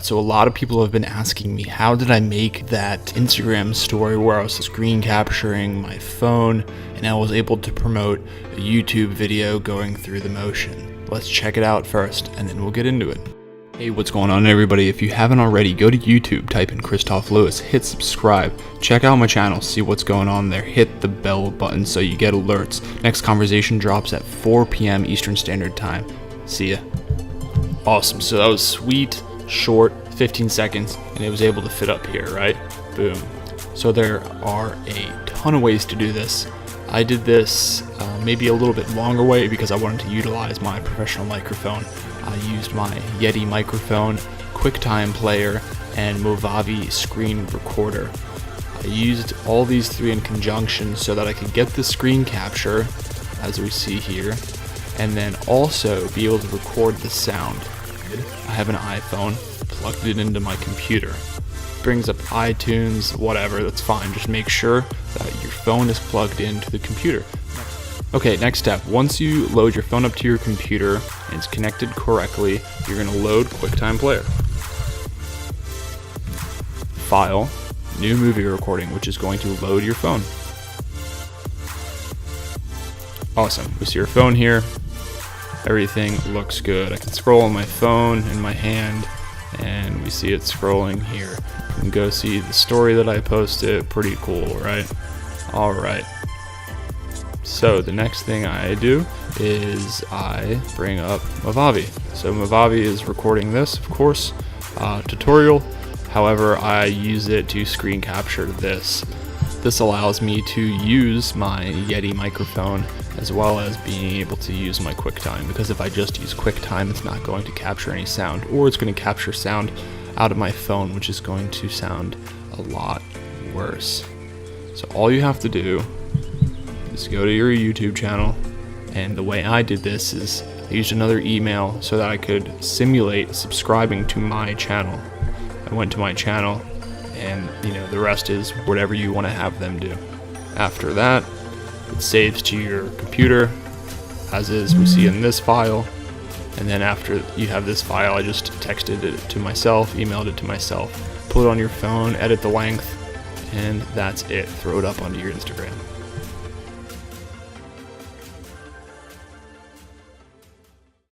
So a lot of people have been asking me, how did I make that Instagram story where I was screen capturing my phone and I was able to promote a YouTube video going through the motion? Let's check it out first and then we'll get into it. Hey, what's going on everybody? If you haven't already, go to YouTube, type in Kristof Lewis, hit subscribe, check out my channel, see what's going on there, hit the bell button so you get alerts. Next conversation drops at 4 p.m. Eastern Standard Time. See ya. Awesome, so that was sweet, short, 15 seconds, and it was able to fit up here, right? Boom. So there are a ton of ways to do this. I did this maybe a little bit longer way because I wanted to utilize my professional microphone. I used my Yeti microphone, QuickTime Player, and Movavi screen recorder. I used all these three in conjunction so that I could get the screen capture, as we see here, and then also be able to record the sound. I have an iPhone, plugged it into my computer. Brings up iTunes, whatever, that's fine. Just make sure that your phone is plugged into the computer. Okay, next step. Once you load your phone up to your computer and it's connected correctly, you're going to load QuickTime Player. File, new movie recording, which is going to load your phone. Awesome. We see your phone here. Everything looks good. I can scroll on my phone in my hand and we see it scrolling here. You can go see the story that I posted. Pretty cool, right? Alright. So the next thing I do is I bring up Movavi. So Movavi is recording this, of course, tutorial. However, I use it to screen capture this. This allows me to use my Yeti microphone as well as being able to use my QuickTime, because if I just use QuickTime, it's not going to capture any sound, or it's going to capture sound out of my phone, which is going to sound a lot worse. So all you have to do is go to your YouTube channel, and the way I did this is I used another email so that I could simulate subscribing to my channel. I went to my channel, and the rest is whatever you want to have them do. After that, it saves to your computer, as is we see in this file, and then after you have this file, I just texted it to myself, emailed it to myself, put it on your phone, edit the length, and that's it. Throw it up onto your Instagram.